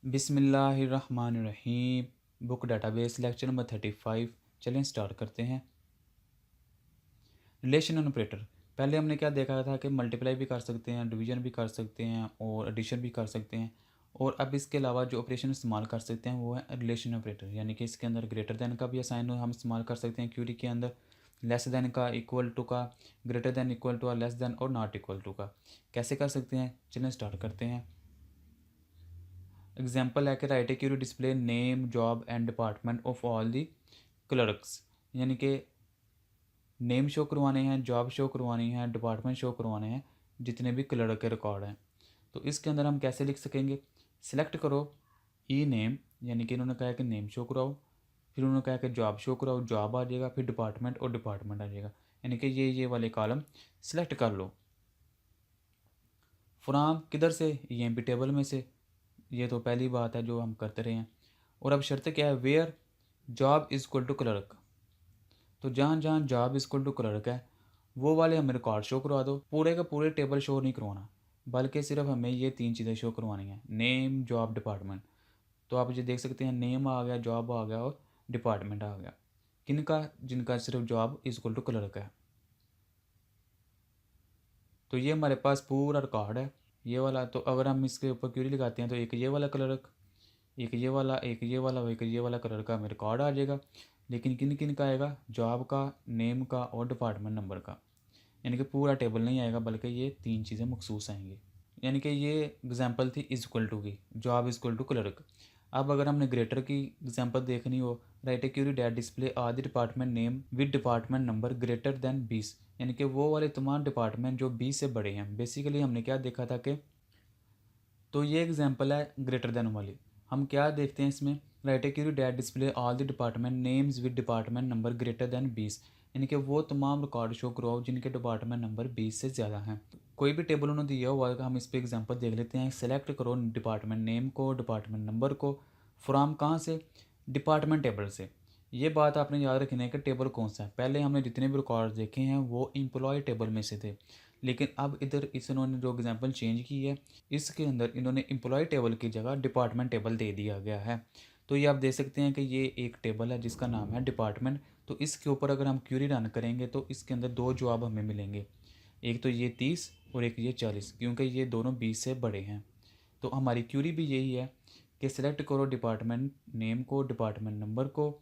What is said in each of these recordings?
बिस्मिल्लाहिर्रहमानिर्रहीम। Book database lecture number 35। चलें start करते हैं। Relation operator. पहले हमने क्या देखा था कि मल्टीप्लाई भी कर सकते हैं, डिवीजन भी कर सकते हैं और एडिशन भी कर सकते हैं। और अब इसके अलावा जो ऑपरेशन इस्तेमाल कर सकते हैं वो है रिलेशन ऑपरेटर, यानी कि इसके अंदर ग्रेटर देन का भी असाइन हम इस्तेमाल कर सकते हैं क्यूरी के अंदर, लेस देन का, इक्वल टू का, greater than, equal to, less than और नॉट इक्वल टू का। कैसे कर सकते हैं, चलें स्टार्ट करते हैं। एग्जाम्पल है कि write a query display name, job and department of all the clerks, यानी कि नेम शो करवाने हैं, जॉब शो करवानी है, डिपार्टमेंट शो करवाने हैं, जितने भी क्लर्क के रिकॉर्ड हैं। तो इसके अंदर हम कैसे लिख सकेंगे, सिलेक्ट करो ई नेम, यानी कि इन्होंने कहा है कि नेम शो कराओ, फिर उन्होंने कहा कि जॉब शो कराओ, जॉब आ जाएगा, फिर डिपार्टमेंट और डिपार्टमेंट आ जाएगा, यानी कि ये वाले कॉलम सिलेक्ट कर लो। फ्राम किधर से, EMP टेबल में से, ये तो पहली बात है जो हम करते रहे हैं। और अब शर्त क्या है, where job is equal to clerk, तो जहाँ जहाँ job is equal to clerk है वो वाले हमें रिकॉर्ड शो करवा दो। पूरे का पूरे टेबल शो नहीं करवाना, बल्कि सिर्फ हमें ये 3 चीज़ें शो करवानी है, नेम, जॉब, डिपार्टमेंट। तो आप ये देख सकते हैं, नेम आ गया, जॉब आ गया और डिपार्टमेंट आ गया। किनका, जिनका सिर्फ job is equal to clerk है। तो ये हमारे पास पूरा रिकॉर्ड है ये वाला। तो अगर हम इसके ऊपर क्यूरी लगाते हैं तो एक ये वाला क्लर्क, एक ये वाला, एक ये वाला, एक ये वाला कलर का हमें रिकॉर्ड आ जाएगा। लेकिन किन किन का आएगा, जॉब का, नेम का और डिपार्टमेंट नंबर का। यानी कि पूरा टेबल नहीं आएगा, बल्कि ये 3 चीज़ें मखसूस आएंगी। यानी कि ये एग्जांपल थी इज इक्वल टू की, job is equal to clerk. अब अगर हमने ग्रेटर की एग्जांपल देखनी हो, write a query that display are the department name with department number greater than 20, यानी कि वो वाले तमाम डिपार्टमेंट जो 20 से बड़े हैं। बेसिकली हमने क्या देखा था कि, तो ये एग्जांपल है ग्रेटर देन वाली। हम क्या देखते हैं इसमें, write a query that display all the department names with department number greater than 20, यानी कि वो तमाम रिकॉर्ड शो कराओ जिनके डिपार्टमेंट नंबर 20 से ज़्यादा हैं। कोई भी टेबल उन्होंने दिया हुआ है, हम इस पर एग्जांपल देख लेते हैं। सेलेक्ट करो डिपार्टमेंट नेम को, डिपार्टमेंट नंबर को, फ्रॉम कहाँ से, डिपार्टमेंट टेबल से। ये बात आपने याद रखनी है कि टेबल कौन सा है। पहले हमने जितने भी रिकॉर्ड देखे हैं वो एम्प्लॉय टेबल में से थे, लेकिन अब इधर इन्होंने जो एग्जांपल चेंज की है, इसके अंदर इन्होंने एम्प्लॉय टेबल की जगह डिपार्टमेंट टेबल दे दिया गया है। तो ये आप देख सकते हैं कि ये एक टेबल है जिसका नाम है डिपार्टमेंट। तो इसके ऊपर अगर हम क्यूरी रन करेंगे तो इसके अंदर 2 जवाब हमें मिलेंगे, एक तो ये 30 और एक ये 40, क्योंकि ये दोनों 20 से बड़े हैं। तो हमारी क्यूरी भी यही है कि सिलेक्ट करो डिपार्टमेंट नेम को, डिपार्टमेंट नंबर को,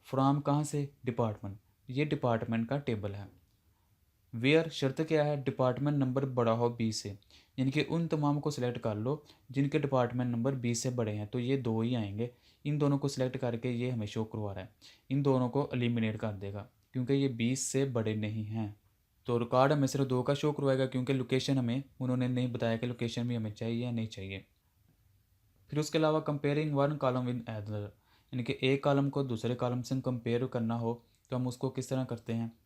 फ्रॉम कहाँ से, डिपार्टमेंट, ये डिपार्टमेंट का टेबल है। वेयर शर्त क्या है, डिपार्टमेंट नंबर बड़ा हो 20 से, यानी कि उन तमाम को सिलेक्ट कर लो जिनके डिपार्टमेंट नंबर 20 से बड़े हैं। तो ये 2 ही आएंगे, इन दोनों को सिलेक्ट करके ये हमें शो करवा रहा है, इन दोनों को एलिमिनेट कर देगा क्योंकि ये 20 से बड़े नहीं हैं। तो रिकॉर्ड हमें सिर्फ 2 का शो करवाएगा, क्योंकि लोकेशन हमें उन्होंने नहीं बताया कि लोकेशन भी हमें चाहिए या नहीं चाहिए। फिर उसके अलावा comparing one column with other, यानी कि एक कॉलम को दूसरे कॉलम से कंपेयर करना हो तो हम उसको किस तरह करते हैं।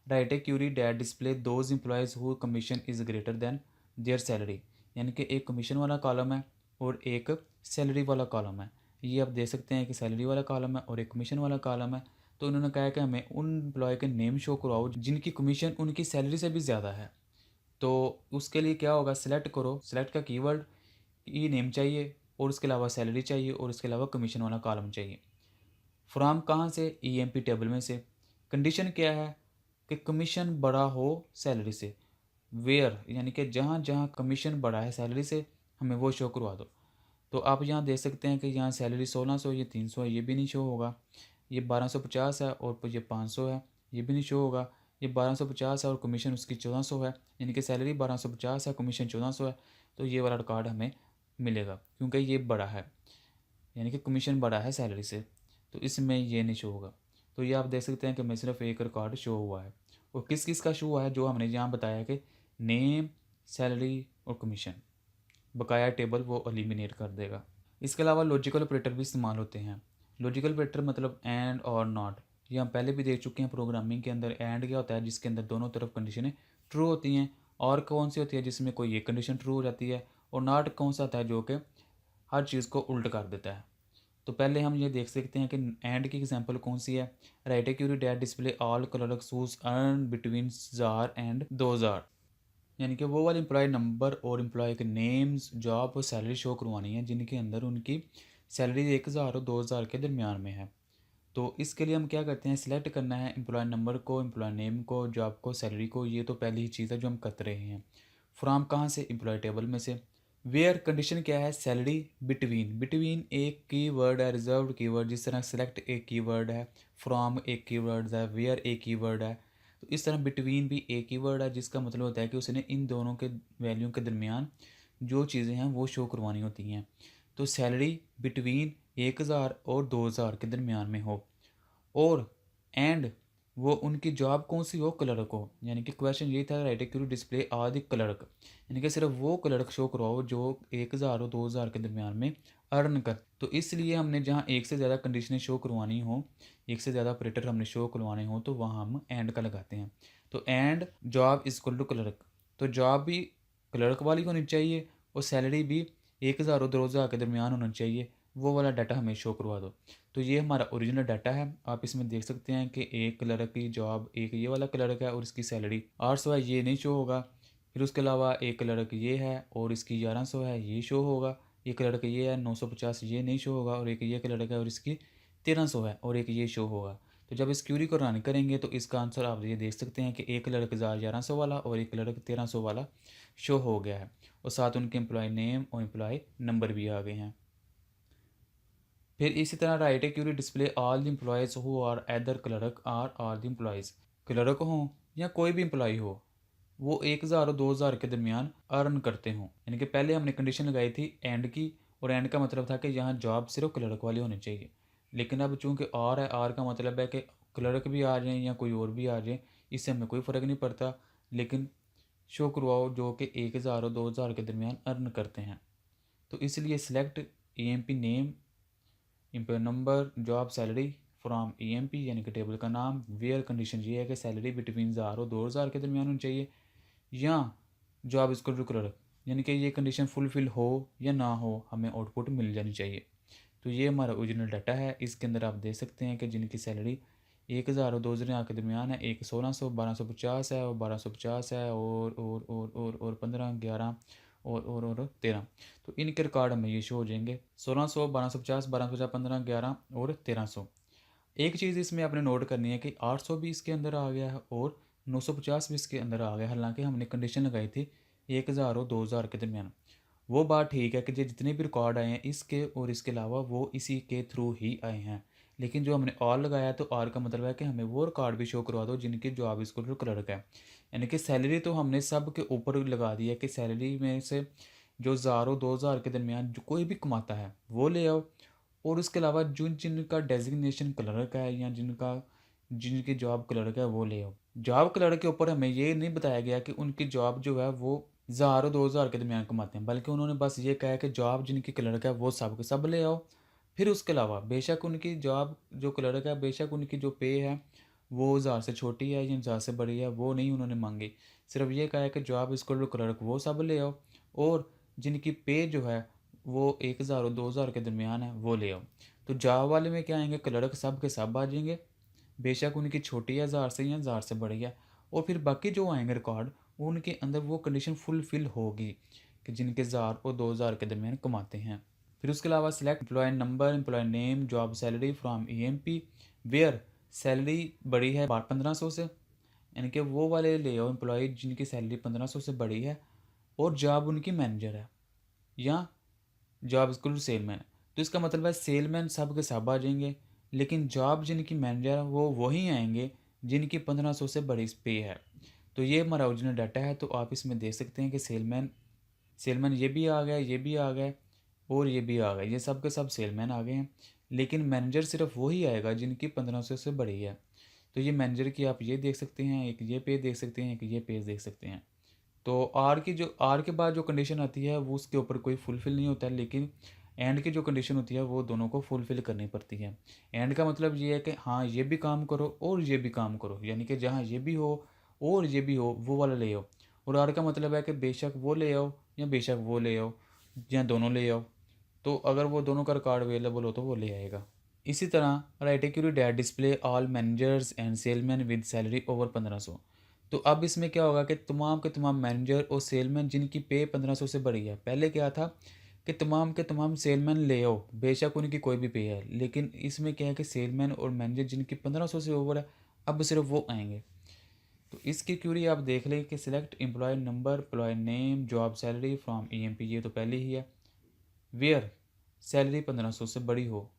Write a query that display those employees who commission is greater than their salary, यानी कि एक कमीशन वाला कॉलम है और एक सैलरी वाला कॉलम है। ये आप देख सकते हैं कि सैलरी वाला कॉलम है और एक कमीशन वाला कॉलम है। तो उन्होंने कहा है कि हमें उन एम्प्लॉय के नेम शो कराओ जिनकी कमीशन उनकी सैलरी से भी ज़्यादा है। तो उसके लिए क्या होगा, सिलेक्ट करो, सिलेक्ट का कीवर्ड ई नेम चाहिए और उसके अलावा सैलरी चाहिए और उसके अलावा कमीशन वाला कॉलम चाहिए। फ्रॉम कहाँ से, EMP टेबल में से। कंडीशन क्या है कि कमीशन बड़ा हो सैलरी से। वेयर यानी कि जहाँ जहाँ कमीशन बड़ा है सैलरी से हमें वो शो करवा दो। तो आप यहाँ देख सकते हैं कि यहाँ सैलरी 1600, ये 300 है, ये भी नहीं शो होगा। ये 1250 है और ये 500 है, ये भी नहीं शो होगा। ये 1250 है और कमीशन उसकी 1400 है, यानी कि सैलरी 1250 है, कमीशन 1400 है। तो ये वाला रिकॉर्ड हमें मिलेगा क्योंकि ये बड़ा है, यानी कि कमीशन बड़ा है सैलरी से, तो इसमें ये नहीं शो होगा। तो ये आप देख सकते हैं कि मैं सिर्फ एक रिकॉर्ड शो हुआ है। और किस किस का शो हुआ है, जो हमने यहाँ बताया कि नेम, सैलरी और कमीशन, बकाया टेबल वो एलिमिनेट कर देगा। इसके अलावा लॉजिकल ऑपरेटर भी इस्तेमाल होते हैं। लॉजिकल ऑपरेटर मतलब एंड और नॉट, ये हम पहले भी देख चुके हैं प्रोग्रामिंग के अंदर। एंड क्या होता है, जिसके अंदर दोनों तरफ कंडीशनें ट्रू होती हैं। और कौन सी होती है, जिसमें कोई एक कंडीशन ट्रू हो जाती है। और नॉट कौन सा होता है, जो कि हर चीज़ को उल्ट कर देता है। तो पहले हम ये देख सकते हैं कि एंड की एग्जांपल कौन सी है। Write a query that display all clerks who earn between जार एंड 2000, यानी कि वो वाले एम्प्लॉय नंबर और एम्प्लॉय के नेम्स, जॉब और सैलरी शो करवानी है जिनके अंदर उनकी सैलरी 1000 और 2000 के दरमियान में है। तो इसके लिए हम क्या करते हैं, सिलेक्ट करना है एम्प्लॉय नंबर को, एम्प्लॉय नेम को, जॉब को, सैलरी को। ये तो पहली ही चीज़ है जो हम कर रहे हैं। फ्रॉम कहाँ से, एम्प्लॉय टेबल में से। वेयर कंडीशन क्या है, सैलरी बिटवीन। बिटवीन एक कीवर्ड है, रिजर्व्ड कीवर्ड, जिस तरह सिलेक्ट एक कीवर्ड है, फ्रॉम एक कीवर्ड है, वेयर एक कीवर्ड है, तो इस तरह बिटवीन भी एक कीवर्ड है, जिसका मतलब होता है कि उसने इन दोनों के वैल्यू के दरमियान जो चीज़ें हैं वो शो करवानी होती हैं। तो सैलरी बिटवीन 1000 और 2000 के दरमियान में हो, और एंड वो उनकी जॉब कौन सी हो, क्लर्क हो। यानी कि क्वेश्चन ये था, राइट क्यूरी डिस्प्ले आदि क्लर्क, यानी कि सिर्फ वो क्लर्क शो करवाओ जो 1000 और 2000 के दरमियान में अर्न कर। तो इसलिए हमने जहाँ एक से ज़्यादा कंडीशनें शो करवानी हो, एक से ज़्यादा ऑपरेटर हमने शो करवाने हो, तो वहाँ हम एंड का लगाते हैं। तो and job is equal to clerk, तो जॉब भी क्लर्क वाली होनी चाहिए और सैलरी भी 1000 और 2000 के दरमियान होना चाहिए। वो वाला डाटा हमें शो करवा दो। तो ये हमारा ओरिजिनल डाटा है। आप इसमें देख सकते हैं कि एक क्लर्क की जॉब, एक ये वाला क्लर्क है और इसकी सैलरी 800 है, ये नहीं शो होगा। फिर उसके अलावा एक क्लर्क ये है और इसकी 1100 है, ये शो होगा। एक क्लर्क ये है 950, ये नहीं शो होगा। और एक ये क्लर्क है और इसकी 1300 है और एक ये शो होगा। तो जब इस क्यूरी को रन करेंगे तो इसका आंसर आप ये देख सकते हैं कि एक क्लर्क 1100 वाला और एक क्लर्क 1300 वाला शो हो गया है, और साथ उनके एम्प्लॉय नेम और एम्प्लॉय नंबर भी आ गए हैं। फिर इसी तरह write a query display all the employees who are either clerk or all the employees. Clerk हों या कोई भी एम्प्लॉय हो, वो 1000 और 2000 के दरमियान अर्न करते हों। यानी कि पहले हमने कंडीशन लगाई थी एंड की, और एंड का मतलब था कि यहाँ जॉब सिर्फ क्लर्क वाली होनी चाहिए। लेकिन अब चूंकि आर है, आर का मतलब है कि क्लर्क भी आ जाएँ या कोई और भी आ जाए, इससे हमें कोई फ़र्क नहीं पड़ता, लेकिन शो करवाओ जो कि 1000 और 2000 के दरमियान अर्न करते हैं। तो इसलिए select EMP name, employee number, job, salary from EMP यानी कि टेबल का नाम। वेयर कंडीशन ये है कि सैलरी बिटवीन 1000 और 2000 के दरमियान होनी चाहिए, या जॉब इसको टू क्लर्क, यानी कि ये कंडीशन फुलफिल हो या ना हो, हमें आउटपुट मिल जानी चाहिए। तो ये हमारा ओरिजिनल डाटा है। इसके अंदर आप देख सकते हैं कि जिनकी सैलरी 1000 और 2000 के दरमियान है, एक 1600, 1250 है, और 1250 है, और 15, 11 और 13। तो इनके रिकॉर्ड हमें ये शो हो जाएंगे 1600, 1250, 1250, 15, 11 और 1300। एक चीज़ इसमें आपने नोट करनी है कि 800 भी इसके अंदर आ गया है और 950 भी इसके अंदर आ गया, हालांकि हमने कंडीशन लगाई थी 1000 और 2000 के दरमियान। वो बात ठीक है कि जो जितने भी रिकॉर्ड आए हैं इसके और इसके अलावा, वो इसी के थ्रू ही आए हैं। लेकिन जो हमने ऑल लगाया, तो ऑल का मतलब है कि हमें वो रिकॉर्ड भी शो करवा दो जिनकी जॉब इसको जो क्लर्क है। यानी कि सैलरी तो हमने सब के ऊपर लगा दी है कि सैलरी में से जो 1000 और 2000 के दरमियान जो कोई भी कमाता है वो ले आओ, और उसके अलावा जिनका डेजिग्नेशन क्लर्क है या जिनकी जॉब क्लर्क है वो ले आओ। जॉब क्लर्क के ऊपर हमें ये नहीं बताया गया कि उनकी जॉब जो है वो 1000 और 2000 के दरमियान कमाते हैं, बल्कि उन्होंने बस ये कहा है कि जॉब जिनकी क्लर्क है वो सब के सब ले आओ। फिर उसके अलावा बेशक उनकी जॉब जो क्लर्क है, बेशक उनकी जो पे है वो 1000 से छोटी है या 1000 से बड़ी है, वो नहीं उन्होंने मांगी। सिर्फ ये कहा है कि जॉब इसको जो क्लर्क वो सब ले आओ, और जिनकी पे जो है वो 1000 और 2000 के दरमियान है वो ले आओ। तो जॉब वाले में क्या आएंगे, क्लर्क सब के सब आ जाएंगे, बेशक उनकी छोटी है 1000 से या 1000 से बड़ी है। और फिर बाकी जो आएंगे रिकॉर्ड, उनके अंदर वो कंडीशन फुलफिल होगी कि जिनके 1000 और 2000 के दरमियान कमाते हैं। फिर उसके अलावा select employee number, employee name, job, salary from EMP। Where salary बड़ी है 1500 से, यानी कि वो वाले ले आओ एम्प्लॉय जिनकी सैलरी 1500 से बड़ी है और जॉब उनकी मैनेजर है, या जॉब स्कूल सेलमैन। तो इसका मतलब है सेलमैन सब के सब आ जाएंगे, लेकिन जॉब जिनकी मैनेजर है वो वही आएंगे जिनकी 1500 से बड़ी पे है। तो ये हमारा ओरिजिनल डाटा है। तो आप इसमें देख सकते हैं कि सेलमैन सेलमैन ये भी आ गया, ये भी आ गया और ये भी आ गया, ये सब के सब सेलमैन आ गए हैं। लेकिन मैनेजर सिर्फ वही आएगा जिनकी 1500 से बड़ी है। तो ये मैनेजर की आप ये देख सकते हैं, एक ये पेज देख सकते हैं, एक ये पेज देख सकते हैं। तो आर के बाद जो कंडीशन आती है वो उसके ऊपर कोई फुलफ़िल नहीं होता है, लेकिन एंड की जो कंडीशन होती है वो दोनों को फुलफ़िल करनी पड़ती है। एंड का मतलब ये है कि हाँ ये भी काम करो और ये भी काम करो, यानी कि जहाँ ये भी हो और ये भी हो वो वाला ले आओ। और आर का मतलब है कि बेशक वो ले आओ या बेशक वो ले आओ, या दोनों ले आओ। तो अगर वो दोनों का रिकॉर्ड अवेलेबल हो तो वो ले आएगा। इसी तरह write a query that display all managers and salesman with salary over 1500। तो अब इसमें क्या होगा कि तमाम के तमाम मैनेजर और सेलमैन जिनकी पे 1500 से बढ़ी है, पहले क्या था कि तमाम के तमाम सेलमैन ले आओ, बेशक उनकी कोई भी पे है, लेकिन इसमें क्या है कि सेलमैन और मैनेजर जिनकी 1500 से ओवर है, अब सिर्फ वो आएंगे। तो इसकी क्यूरी आप देख लें कि select employee number, employee name, job salary from EMP, ये तो पहले ही है, वेयर सैलरी 1500 से बड़ी हो,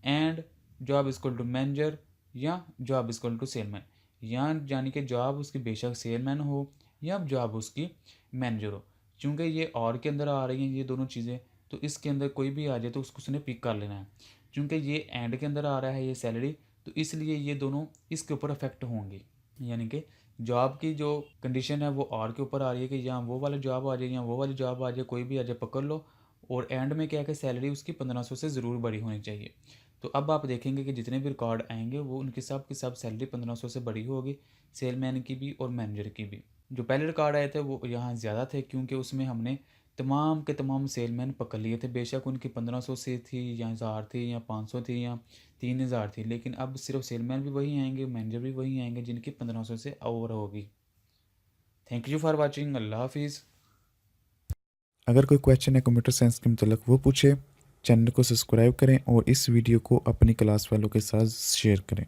and job equal to manager या जॉब इक्वल टू सेलमैन, या यानी कि जॉब उसकी बेशक सेलमैन हो या जॉब उसकी मैनेजर हो। चूँकि ये और के अंदर आ रही हैं ये दोनों चीज़ें, तो इसके अंदर कोई भी आ जाए तो उसको उसने पिक कर लेना है। चूँकि ये एंड के अंदर आ रहा है ये सैलरी, तो इसलिए ये दोनों इसके ऊपर अफेक्ट होंगी, यानी कि जॉब की जो कंडीशन है वो और के ऊपर आ रही है कि यहाँ वो वाला जॉब आ जाए या वो वाली जॉब आ जाए, कोई भी आ जाए पकड़ लो, और एंड में क्या है कि सैलरी उसकी 1500 से ज़रूर बड़ी होनी चाहिए। तो अब आप देखेंगे कि जितने भी रिकॉर्ड आएंगे वो उनकी सब की सब सैलरी 1500 से बड़ी होगी, सेलमैन की भी और मैनेजर की भी। जो पहले रिकॉर्ड आए थे वो यहाँ ज़्यादा थे, क्योंकि उसमें हमने तमाम के तमाम सेलमैन पकड़ लिए थे, बेशक उनकी 1500 से थी या 1000 थी या 500 थी या 3000 थी, लेकिन अब सिर्फ सेलमैन भी वही आएंगे, मैनेजर भी वही आएंगे जिनकी 1500 से ओवर होगी। Thank you for watching. अल्लाह हाफिज़। अगर कोई क्वेश्चन है कंप्यूटर साइंस के मतलब वो पूछे, चैनल को सब्सक्राइब करें और इस वीडियो को अपनी क्लास वालों के साथ शेयर करें।